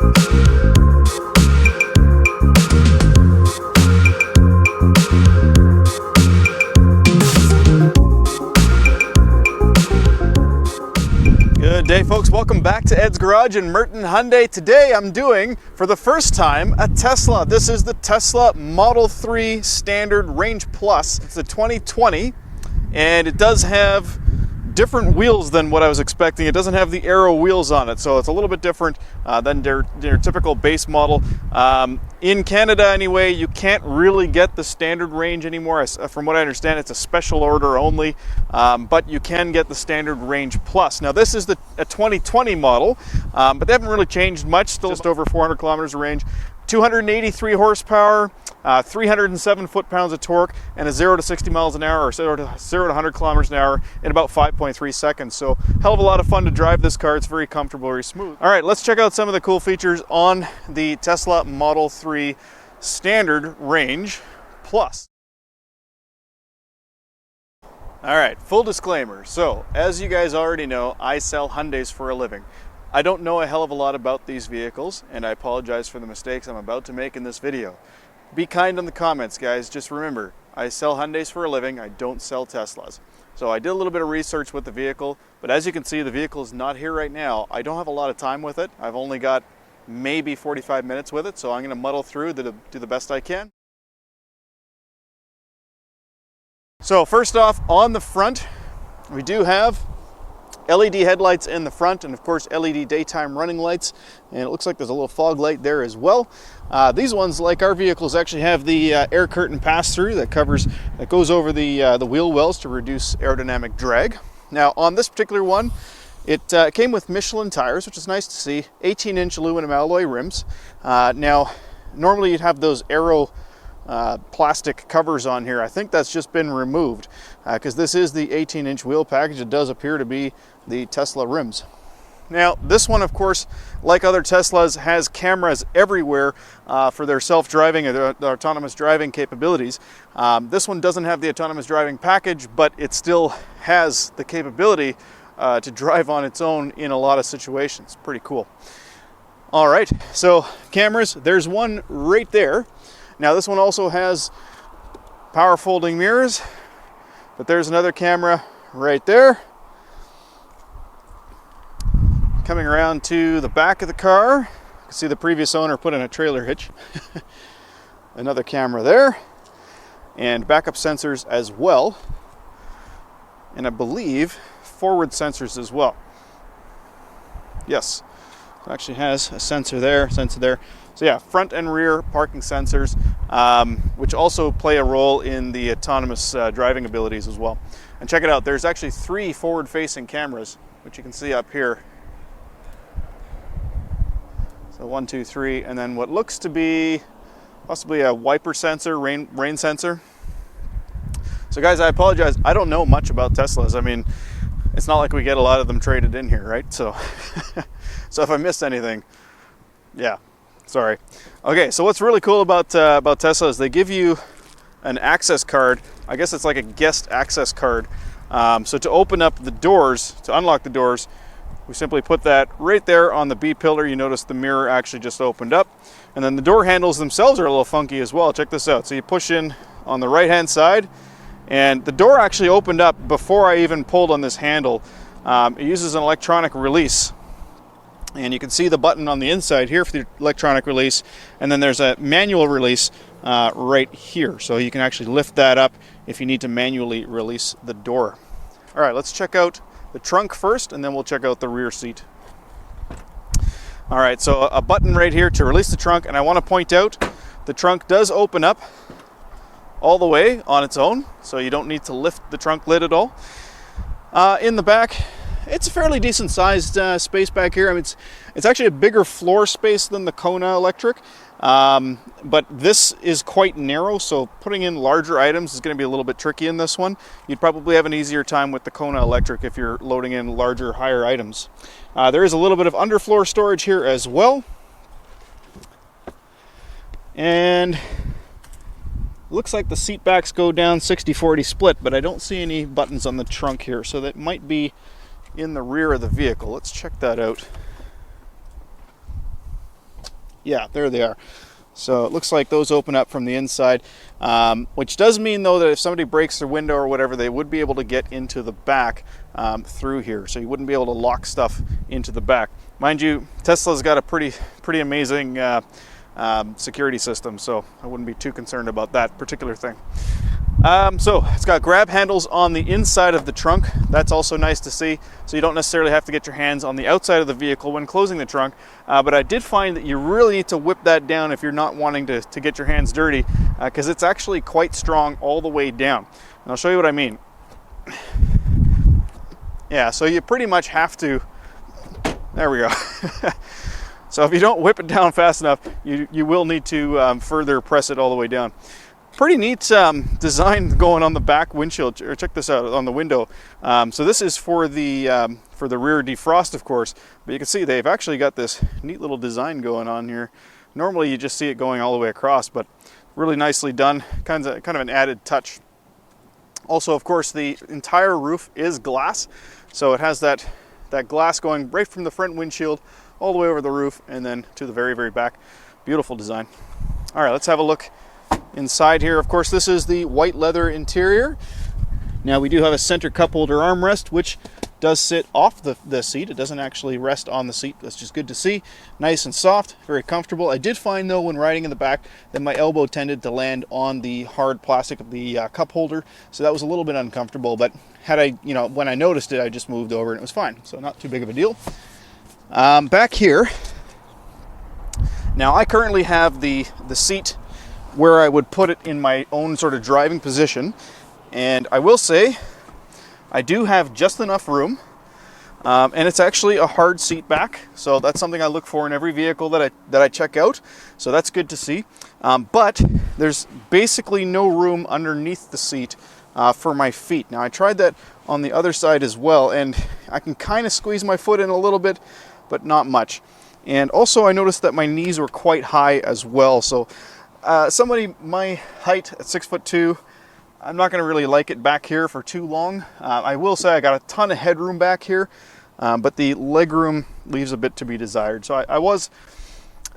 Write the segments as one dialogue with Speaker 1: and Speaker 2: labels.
Speaker 1: Good day, folks. Welcome back to Ed's Garage in Merton Hyundai. Today I'm doing, for the first time, a Tesla. This is the Tesla Model 3 Standard Range Plus. It's a 2020, and it does have different wheels than what I was expecting. It doesn't have the Aero wheels on it, so it's a little bit different than their typical base model. In Canada anyway, you can't really get the standard range anymore. From what I understand, it's a special order only, but you can get the Standard Range Plus. Now this is a 2020 model, but they haven't really changed much, still just over 400 kilometers of range. 283 horsepower, 307 foot-pounds of torque, and a 0 to 60 miles an hour, or 0 to 100 kilometers an hour in about 5.3 seconds. So hell of a lot of fun to drive this car. It's very comfortable, very smooth. All right, let's check out some of the cool features on the Tesla Model 3 Standard Range Plus. All right, full disclaimer. So, as you guys already know, I sell Hyundais for a living. I don't know a hell of a lot about these vehicles, and I apologize for the mistakes I'm about to make in this video. Be kind in the comments, guys. Just remember, I sell Hyundais for a living. I don't sell Teslas. So I did a little bit of research with the vehicle, but as you can see, the vehicle is not here right now. I don't have a lot of time with it. I've only got maybe 45 minutes with it, so I'm going to muddle through, do the best I can. So first off, on the front, we do have LED headlights in the front, and of course LED daytime running lights, and it looks like there's a little fog light there as well. These ones, like our vehicles, actually have the air curtain pass-through that goes over the wheel wells to reduce aerodynamic drag. Now on this particular one, it came with Michelin tires, which is nice to see. 18-inch aluminum alloy rims. Now normally you'd have those Aero plastic covers on here. I think that's just been removed because this is the 18-inch wheel package. It does appear to be the Tesla rims. Now this one, of course, like other Teslas, has cameras everywhere for their self-driving or their autonomous driving capabilities. This one doesn't have the autonomous driving package, but it still has the capability to drive on its own in a lot of situations. Pretty cool. All right, so cameras, there's one right there. Now this one also has power folding mirrors, but there's another camera right there. Coming around to the back of the car, you can see the previous owner put in a trailer hitch. Another camera there, and backup sensors as well, and I believe forward sensors as well. Yes, it actually has a sensor there. So yeah, front and rear parking sensors, which also play a role in the autonomous driving abilities as well. And check it out, there's actually 3 forward-facing cameras, which you can see up here. So 1, 2, 3, and then what looks to be possibly a wiper sensor, rain sensor. So guys, I apologize, I don't know much about Teslas. I mean, it's not like we get a lot of them traded in here, right? So, so if I missed anything, yeah. Sorry. Okay, so what's really cool about Tesla is they give you an access card. I guess it's like a guest access card. So to open up the doors, to unlock the doors, we simply put that right there on the B pillar. You notice the mirror actually just opened up. And then the door handles themselves are a little funky as well. Check this out. So you push in on the right-hand side, and the door actually opened up before I even pulled on this handle. It uses an electronic release. And you can see the button on the inside here for the electronic release, and then there's a manual release right here. So you can actually lift that up if you need to manually release the door. All right, let's check out the trunk first, and then we'll check out the rear seat. All right, so a button right here to release the trunk, and I want to point out the trunk does open up all the way on its own, so you don't need to lift the trunk lid at all. In the back, it's a fairly decent sized space back here. I mean, it's actually a bigger floor space than the Kona Electric, but this is quite narrow, so putting in larger items is going to be a little bit tricky in this one. You'd probably have an easier time with the Kona Electric if you're loading in larger, higher items. There is a little bit of underfloor storage here as well. And looks like the seat backs go down 60-40 split, but I don't see any buttons on the trunk here, so that might be in the rear of the vehicle. Let's check that out. Yeah, there they are. So it looks like those open up from the inside, which does mean though that if somebody breaks their window or whatever, they would be able to get into the back through here. So you wouldn't be able to lock stuff into the back. Mind you, Tesla's got a pretty amazing security system, so I wouldn't be too concerned about that particular thing. So it's got grab handles on the inside of the trunk. That's also nice to see. So you don't necessarily have to get your hands on the outside of the vehicle when closing the trunk. But I did find that you really need to whip that down if you're not wanting to get your hands dirty, because it's actually quite strong all the way down. And I'll show you what I mean. Yeah, so you pretty much have to, there we go. So if you don't whip it down fast enough, you will need to further press it all the way down. Pretty neat design going on the back windshield. Or check this out on the window. So this is for the rear defrost, of course. But you can see they've actually got this neat little design going on here. Normally you just see it going all the way across, but really nicely done. Kind of an added touch. Also, of course, the entire roof is glass, so it has that glass going right from the front windshield all the way over the roof and then to the very back. Beautiful design. All right, let's have a look inside here. Of course, this is the white leather interior. Now we do have a center cup holder armrest, which does sit off the seat. It doesn't actually rest on the seat. That's just good to see. Nice and soft, very comfortable. I did find though when riding in the back that my elbow tended to land on the hard plastic of the cup holder, so that was a little bit uncomfortable. But had I, when I noticed it, I just moved over and it was fine. So not too big of a deal. Back here, now I currently have the seat where I would put it in my own sort of driving position, and I will say I do have just enough room, and it's actually a hard seat back, so that's something I look for in every vehicle that I check out, so that's good to see. But there's basically no room underneath the seat for my feet. Now I tried that on the other side as well, and I can kind of squeeze my foot in a little bit, but not much. And also I noticed that my knees were quite high as well, so somebody my height at 6'2", I'm not going to really like it back here for too long. I will say I got a ton of headroom back here, but the legroom leaves a bit to be desired. So I was,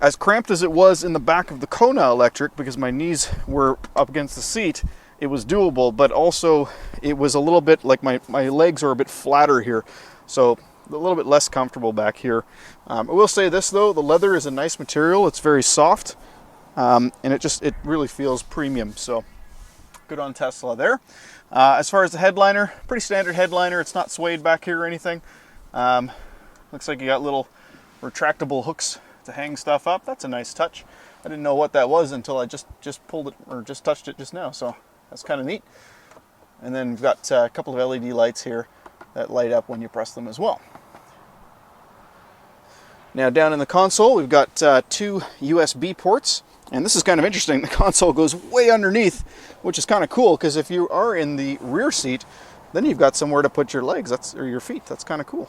Speaker 1: as cramped as it was in the back of the Kona Electric, because my knees were up against the seat, it was doable, but also it was a little bit like my legs are a bit flatter here, so a little bit less comfortable back here. I will say this though, the leather is a nice material. It's very soft. And it really feels premium, so good on Tesla there. As far as the headliner, pretty standard headliner. It's not swayed back here or anything. Looks like you got little retractable hooks to hang stuff up. That's a nice touch. I didn't know what that was until I just pulled it or just touched it just now, so that's kind of neat. And then we've got a couple of LED lights here that light up when you press them as well. Now down in the console, we've got two USB ports. And this is kind of interesting. The console goes way underneath, which is kind of cool, because if you are in the rear seat, then you've got somewhere to put your legs, or your feet. That's kind of cool.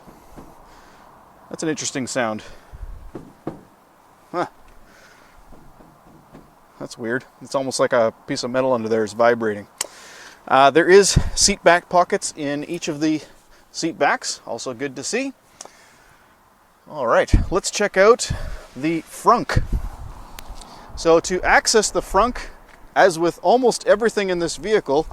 Speaker 1: That's an interesting sound. Huh. That's weird. It's almost like a piece of metal under there is vibrating. There is seat back pockets in each of the seat backs. Also good to see. All right, let's check out the frunk. So to access the frunk, as with almost everything in this vehicle,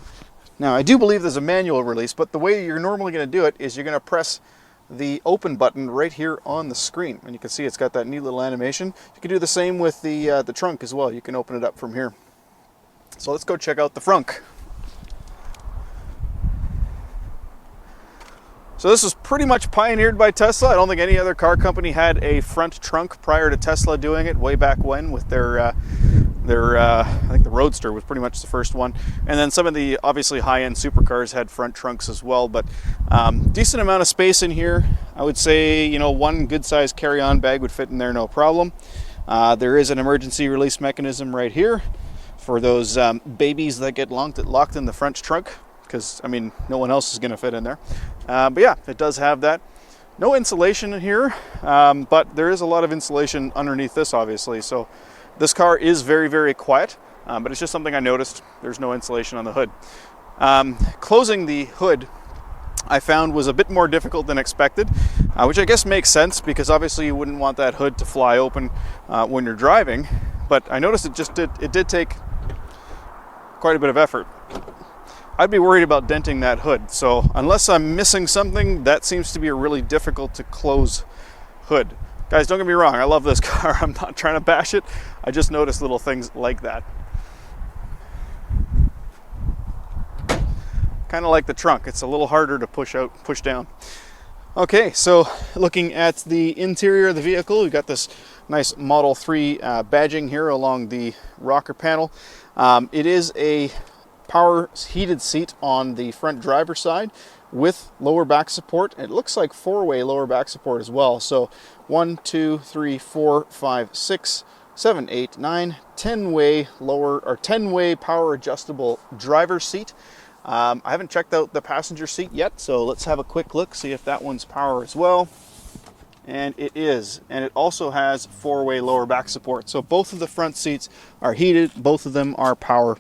Speaker 1: now I do believe there's a manual release, but the way you're normally going to do it is you're going to press the open button right here on the screen. And you can see it's got that neat little animation. You can do the same with the trunk as well. You can open it up from here. So let's go check out the frunk. So this was pretty much pioneered by Tesla. I don't think any other car company had a front trunk prior to Tesla doing it way back when with their I think the Roadster was pretty much the first one. And then some of the obviously high-end supercars had front trunks as well, but decent amount of space in here. I would say, one good-sized carry-on bag would fit in there no problem. There is an emergency release mechanism right here for those babies that get locked in the front trunk, because, no one else is going to fit in there. But yeah, it does have that. No insulation in here, but there is a lot of insulation underneath this, obviously. So this car is very, very quiet, but it's just something I noticed. There's no insulation on the hood. Closing the hood, I found, was a bit more difficult than expected. which I guess makes sense because obviously you wouldn't want that hood to fly open when you're driving. But I noticed it did take quite a bit of effort. I'd be worried about denting that hood. So unless I'm missing something, that seems to be a really difficult to close hood. Guys, don't get me wrong, I love this car. I'm not trying to bash it. I just noticed little things like that. Kind of like the trunk. It's a little harder to push down. Okay, so looking at the interior of the vehicle, we've got this nice Model 3 badging here along the rocker panel. It is a power heated seat on the front driver's side with lower back support. It looks like 4-way lower back support as well. So 1, 2, 3, 4, 5, 6, 7, 8, 9, 10-way lower or 10-way power adjustable driver's seat. I haven't checked out the passenger seat yet, so let's have a quick look, see if that one's power as well. And it is, and it also has 4-way lower back support. So both of the front seats are heated, both of them are power.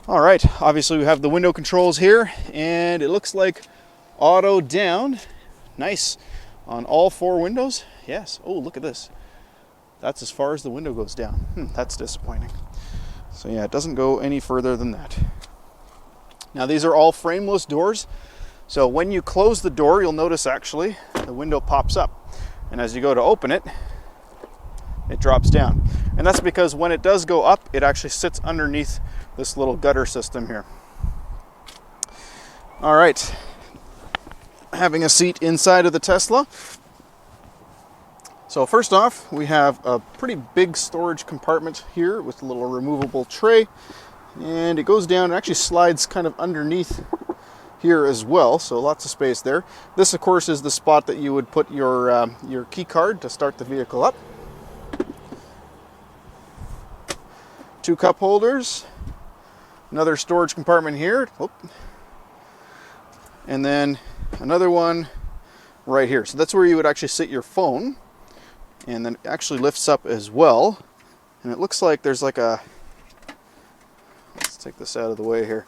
Speaker 1: All right, obviously we have the window controls here, and it looks like auto down. Nice on all 4 windows. Yes. Oh, look at this. That's as far as the window goes down. That's disappointing. So yeah, it doesn't go any further than that. Now these are all frameless doors. So when you close the door, you'll notice actually the window pops up. And as you go to open it, it drops down. And that's because when it does go up, it actually sits underneath this little gutter system here. All right, having a seat inside of the Tesla. So first off, we have a pretty big storage compartment here with a little removable tray. And it goes down and actually slides kind of underneath here as well, so lots of space there. This, of course, is the spot that you would put your key card to start the vehicle up. 2 cup holders, another storage compartment here, and then another one right here. So that's where you would actually sit your phone, and then it actually lifts up as well. And it looks like there's like a, let's take this out of the way here.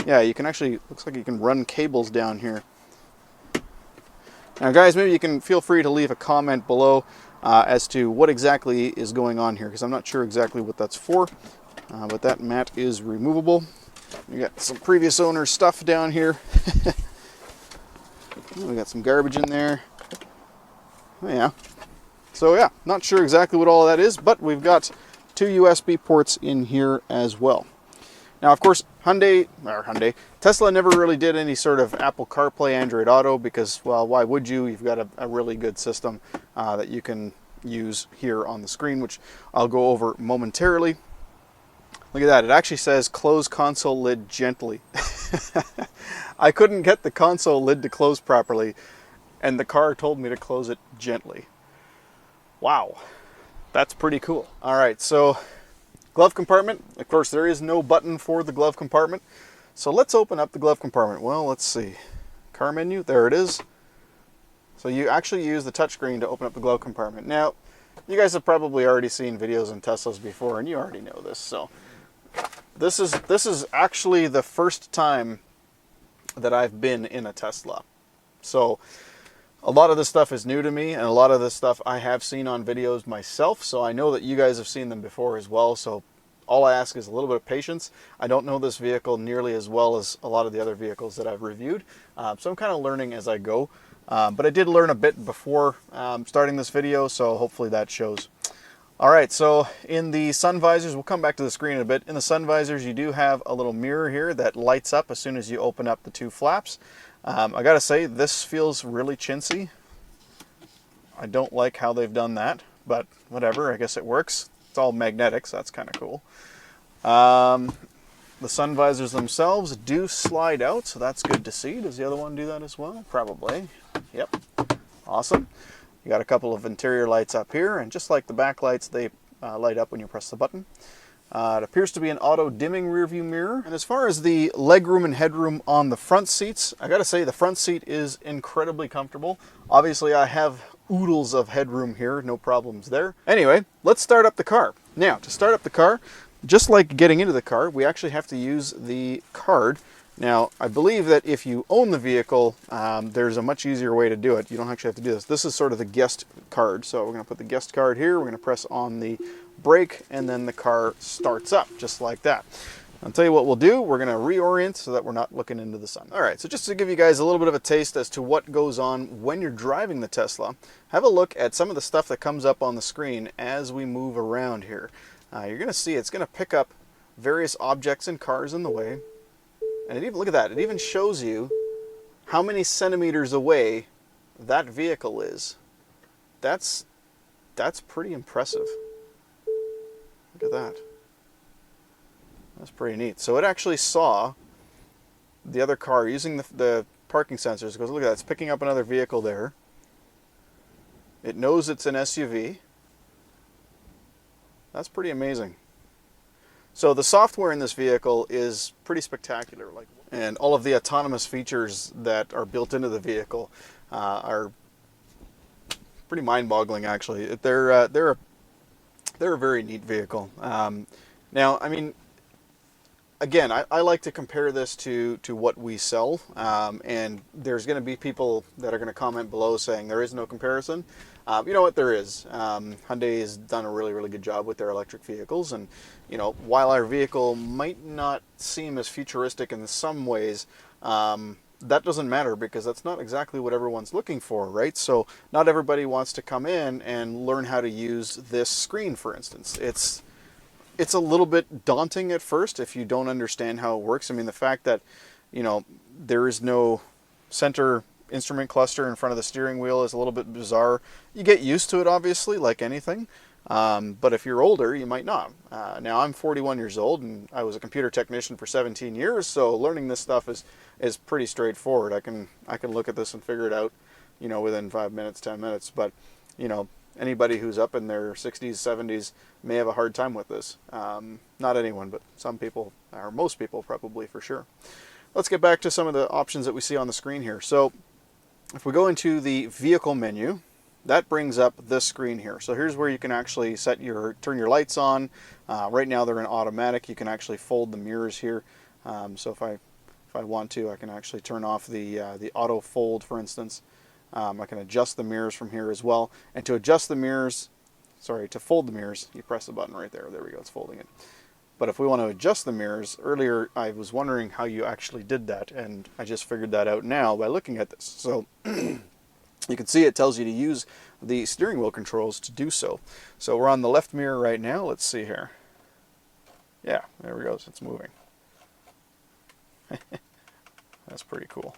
Speaker 1: Yeah, you can actually, looks like you can run cables down here. Now guys, maybe you can feel free to leave a comment below as to what exactly is going on here, because I'm not sure exactly what that's for, but that mat is removable. We got some previous owner stuff down here. We got some garbage in there. Oh, yeah. So yeah, not sure exactly what all of that is, but we've got 2 USB ports in here as well. Now, of course, Tesla never really did any sort of Apple CarPlay, Android Auto, because, well, why would you? You've got a really good system that you can use here on the screen, which I'll go over momentarily. Look at that. It actually says close console lid gently. I couldn't get the console lid to close properly, and the car told me to close it gently. Wow. That's pretty cool. All right, so glove compartment. Of course, there is no button for the glove compartment. So let's open up the glove compartment. Well, let's see. Car menu, there it is. So you actually use the touchscreen to open up the glove compartment. Now, you guys have probably already seen videos on Teslas before, and you already know this. So this is actually the first time that I've been in a Tesla. So a lot of this stuff is new to me, and a lot of this stuff I have seen on videos myself, so I know that you guys have seen them before as well. So all I ask is a little bit of patience. I don't know this vehicle nearly as well as a lot of the other vehicles that I've reviewed, so I'm kind of learning as I go. But I did learn a bit before starting this video, so hopefully that shows. All right, so in the sun visors, we'll come back to the screen in a bit. In the sun visors, you do have a little mirror here that lights up as soon as you open up the 2 flaps. I gotta say, this feels really chintzy. I don't like how they've done that, but whatever, I guess it works. It's all magnetic, so that's kind of cool. The sun visors themselves do slide out, so that's good to see. Does the other one do that as well? Probably. Yep. Awesome. You got a couple of interior lights up here, and just like the back lights, they light up when you press the button. It appears to be an auto dimming rear view mirror. And as far as the legroom and headroom on the front seats, I gotta say the front seat is incredibly comfortable. Obviously I have oodles of headroom here, no problems there. Anyway, let's start up the car. Now, to start up the car, just like getting into the car, we actually have to use the card Now, I believe that if you own the vehicle, there's a much easier way to do it. You don't actually have to do this. This is sort of the guest card. So we're going to put the guest card here. We're going to press on the brake, and then the car starts up just like that. I'll tell you what we'll do. We're going to reorient so that we're not looking into the sun. All right, so just to give you guys a little bit of a taste as to what goes on when you're driving the Tesla, have a look at some of the stuff that comes up on the screen as we move around here. You're going to see it's going to pick up various objects and cars in the way. And it even, look at that, it even shows you how many centimeters away that vehicle is. That's pretty impressive. Look at that. That's pretty neat. So it actually saw the other car using the parking sensors. It goes, look at that, it's picking up another vehicle there. It knows it's an SUV. That's pretty amazing. So the software in this vehicle is pretty spectacular. And all of the autonomous features that are built into the vehicle are pretty mind-boggling, actually. They're a very neat vehicle. Now, I mean, again, I like to compare this to what we sell, and there's going to be people that are going to comment below saying there is no comparison. You know what, there is. Hyundai has done a really, really good job with their electric vehicles, and you know, while our vehicle might not seem as futuristic in some ways, that doesn't matter because that's not exactly what everyone's looking for, right? So not everybody wants to come in and learn how to use this screen, for instance. It's a little bit daunting at first if you don't understand how it works. I mean, the fact that, you know, there is no center instrument cluster in front of the steering wheel is a little bit bizarre. You get used to it, obviously, like anything. But if you're older, you might not. Now, I'm 41 years old, and I was a computer technician for 17 years, so learning this stuff is pretty straightforward. I can look at this and figure it out, you know, within 5 minutes, 10 minutes. But, you know, anybody who's up in their 60s, 70s may have a hard time with this. Not anyone, but some people, or most people probably for sure. Let's get back to some of the options that we see on the screen here. So if we go into the vehicle menu, that brings up this screen here. So here's where you can actually turn your lights on. Right now they're in automatic. You can actually fold the mirrors here. So if I want to, I can actually turn off the auto fold, for instance. I can adjust the mirrors from here as well. And to adjust the mirrors, to fold the mirrors, you press the button right there. There we go, it's folding it. But if we want to adjust the mirrors, earlier I was wondering how you actually did that, and I just figured that out now by looking at this. So you can see it tells you to use the steering wheel controls to do so. So we're on the left mirror right now. Let's see here. Yeah, there we go, it's moving. That's pretty cool.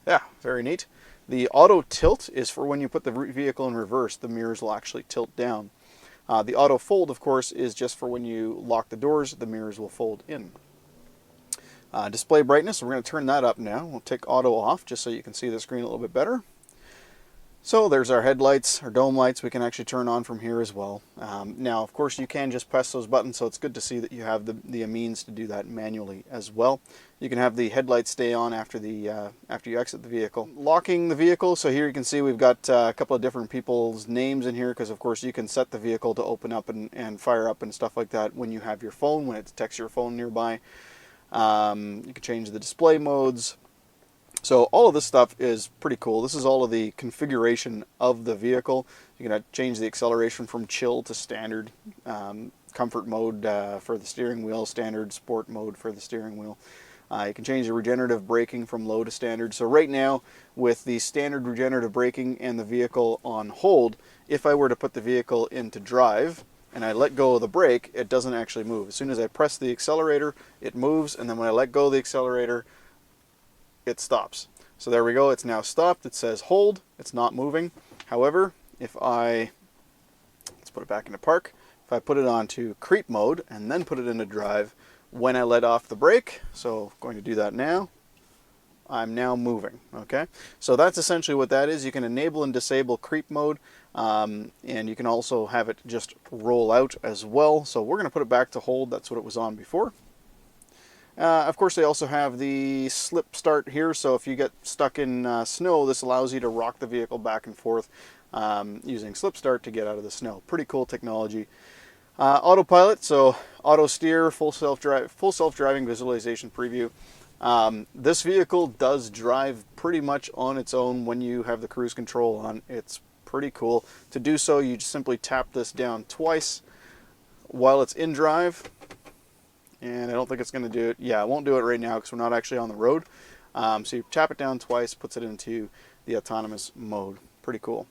Speaker 1: Yeah, very neat. The auto tilt is for when you put the vehicle in reverse, the mirrors will actually tilt down. The auto fold, of course, is just for when you lock the doors, the mirrors will fold in. Display brightness, we're going to turn that up now. We'll take auto off just so you can see the screen a little bit better. So there's our headlights, our dome lights we can actually turn on from here as well. Now, of course, you can just press those buttons, so it's good to see that you have the means to do that manually as well. You can have the headlights stay on after you exit the vehicle. Locking the vehicle, so here you can see we've got a couple of different people's names in here, because of course you can set the vehicle to open up and fire up and stuff like that when you have your phone, when it detects your phone nearby. You can change the display modes. So all of this stuff is pretty cool. This is all of the configuration of the vehicle. You can change the acceleration from chill to standard, comfort mode for the steering wheel, standard sport mode for the steering wheel. You can change the regenerative braking from low to standard. So right now, with the standard regenerative braking and the vehicle on hold, if I were to put the vehicle into drive and I let go of the brake, it doesn't actually move. As soon as I press the accelerator, it moves, and then when I let go of the accelerator, it stops. So there we go, it's now stopped. It says hold, it's not moving. However, let's put it back into park. If I put it onto creep mode and then put it into drive, when I let off the brake, so I'm going to do that now, I'm now moving, okay? So that's essentially what that is. You can enable and disable creep mode, and you can also have it just roll out as well. So we're gonna put it back to hold. That's what it was on before. Of course, they also have the slip start here, so if you get stuck in snow, this allows you to rock the vehicle back and forth using slip start to get out of the snow. Pretty cool technology. Autopilot, so auto steer, full self-driving visualization preview. This vehicle does drive pretty much on its own when you have the cruise control on. It's pretty cool. To do so, you just simply tap this down twice while it's in drive. And I don't think it's going to do it. Yeah, it won't do it right now because we're not actually on the road. So you tap it down twice, puts it into the autonomous mode. Pretty cool.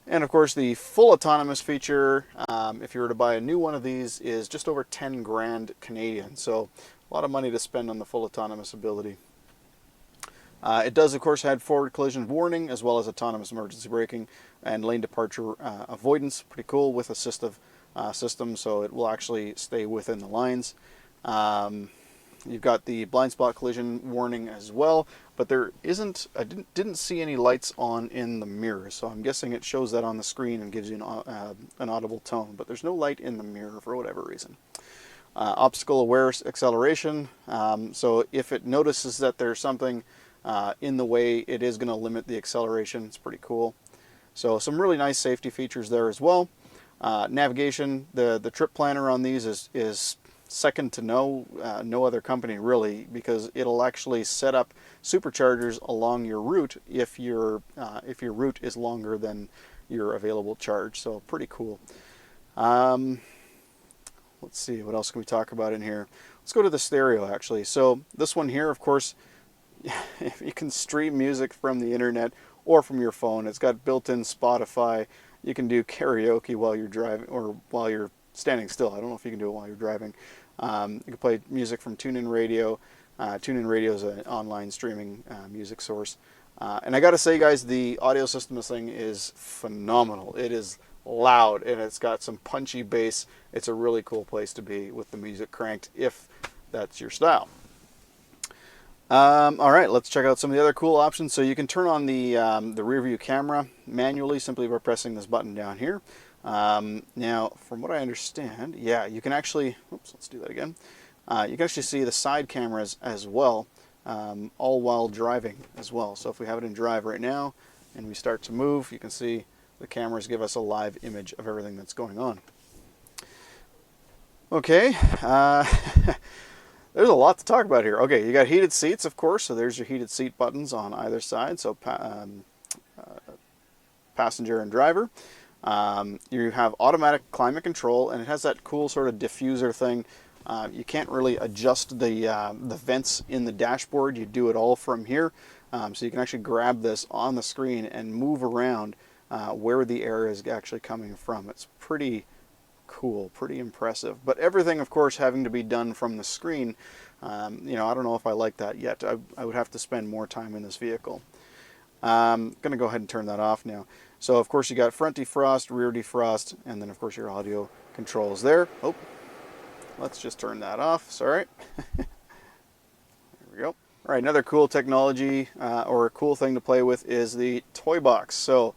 Speaker 1: And of course, the full autonomous feature, if you were to buy a new one of these, is just over 10 grand Canadian. So a lot of money to spend on the full autonomous ability. It does, of course, have forward collision warning as well as autonomous emergency braking and lane departure avoidance. Pretty cool with assistive system, so it will actually stay within the lines. You've got the blind spot collision warning as well, but there isn't. I didn't see any lights on in the mirror, so I'm guessing it shows that on the screen and gives you an audible tone. But there's no light in the mirror for whatever reason. Obstacle aware acceleration. So if it notices that there's something in the way, it is going to limit the acceleration. It's pretty cool. So some really nice safety features there as well. Navigation. The trip planner on these is second to no other company really, because it'll actually set up superchargers along your route if your route is longer than your available charge. So pretty cool. Let's see, what else can we talk about in here? Let's go to the stereo actually. So this one here, of course, you can stream music from the internet or from your phone. It's got built-in Spotify. You can do karaoke while you're driving or while you're standing still. I don't know if you can do it while you're driving. You can play music from TuneIn Radio. TuneIn Radio is an online streaming music source. And I got to say, guys, the audio system of this thing is phenomenal. It is loud and it's got some punchy bass. It's a really cool place to be with the music cranked if that's your style. All right, let's check out some of the other cool options. So you can turn on the rear view camera manually simply by pressing this button down here. Now, from what I understand, yeah, you can actually, oops, let's do that again. You can actually see the side cameras as well, all while driving as well. So if we have it in drive right now and we start to move, you can see the cameras give us a live image of everything that's going on. Okay, there's a lot to talk about here. Okay, you got heated seats, of course, so there's your heated seat buttons on either side, so passenger and driver. You have automatic climate control, and it has that cool sort of diffuser thing. You can't really adjust the vents in the dashboard. You do it all from here. So you can actually grab this on the screen and move around where the air is actually coming from. It's pretty cool, pretty impressive. But everything, of course, having to be done from the screen, you know, I don't know if I like that yet. I would have to spend more time in this vehicle. I'm going to go ahead and turn that off now. So, of course, you got front defrost, rear defrost, and then, of course, your audio controls there. Oh, let's just turn that off. Sorry. There we go. All right, another cool technology or a cool thing to play with is the toy box. So,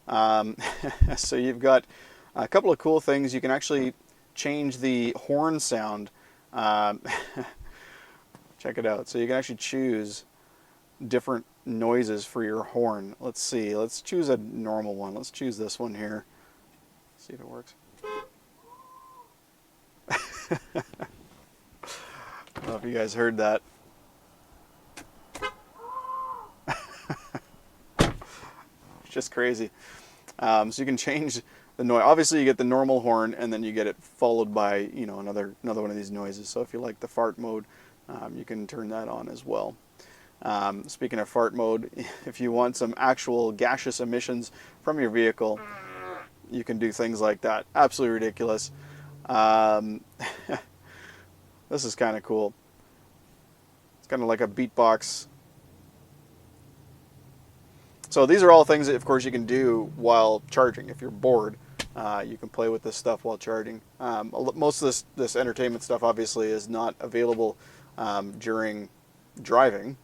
Speaker 1: so you've got a couple of cool things. You can actually change the horn sound. Check it out. So you can actually choose different noises for your horn. Let's see. Let's choose a normal one. Let's choose this one here. See if it works. I don't know if you guys heard that. It's just crazy. So you can change the noise. Obviously, you get the normal horn, and then you get it followed by, you know, another one of these noises. So if you like the fart mode, you can turn that on as well. Speaking of fart mode, if you want some actual gaseous emissions from your vehicle, you can do things like that. Absolutely ridiculous. This is kind of cool. It's kind of like a beatbox. So these are all things that, of course, you can do while charging. If you're bored, you can play with this stuff while charging. Most of this entertainment stuff, obviously, is not available during driving.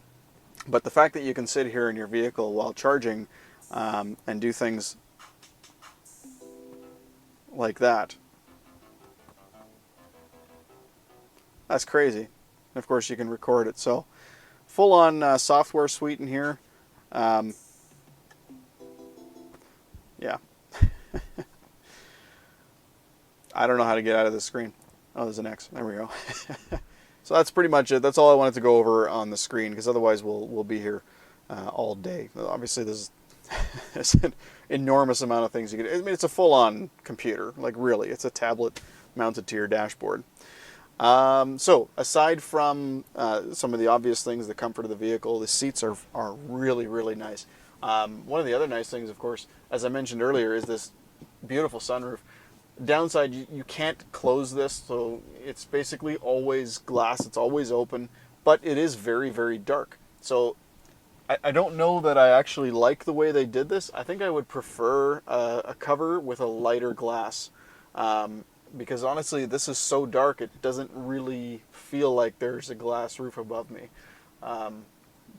Speaker 1: But the fact that you can sit here in your vehicle while charging and do things like that, that's crazy. And of course, you can record it. So, full-on software suite in here. Yeah. I don't know how to get out of this screen. Oh, there's an X. There we go. So that's pretty much it. That's all I wanted to go over on the screen, because otherwise we'll be here all day. Obviously, there's an enormous amount of things you could. I mean, it's a full-on computer. Like really, it's a tablet mounted to your dashboard. So aside from some of the obvious things, the comfort of the vehicle, the seats are really, really nice. One of the other nice things, of course, as I mentioned earlier, is this beautiful sunroof. Downside, you can't close this, so it's basically always glass, it's always open, but it is very, very dark. So I don't know that I actually like the way they did this. I think I would prefer a cover with a lighter glass, because honestly, this is so dark, it doesn't really feel like there's a glass roof above me.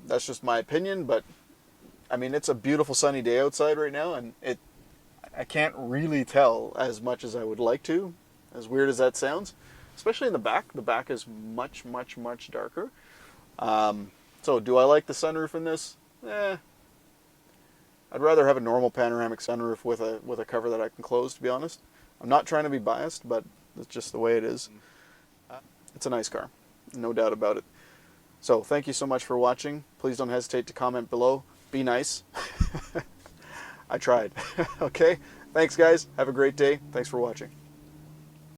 Speaker 1: That's just my opinion, but I mean, it's a beautiful sunny day outside right now, and I can't really tell as much as I would like to, as weird as that sounds, especially in the back. The back is much, much, much darker. So do I like the sunroof in this? I'd rather have a normal panoramic sunroof with a cover that I can close, to be honest. I'm not trying to be biased, but it's just the way it is. It's a nice car, no doubt about it. So thank you so much for watching. Please don't hesitate to comment below. Be nice. I tried. Okay? Thanks, guys. Have a great day. Thanks for watching.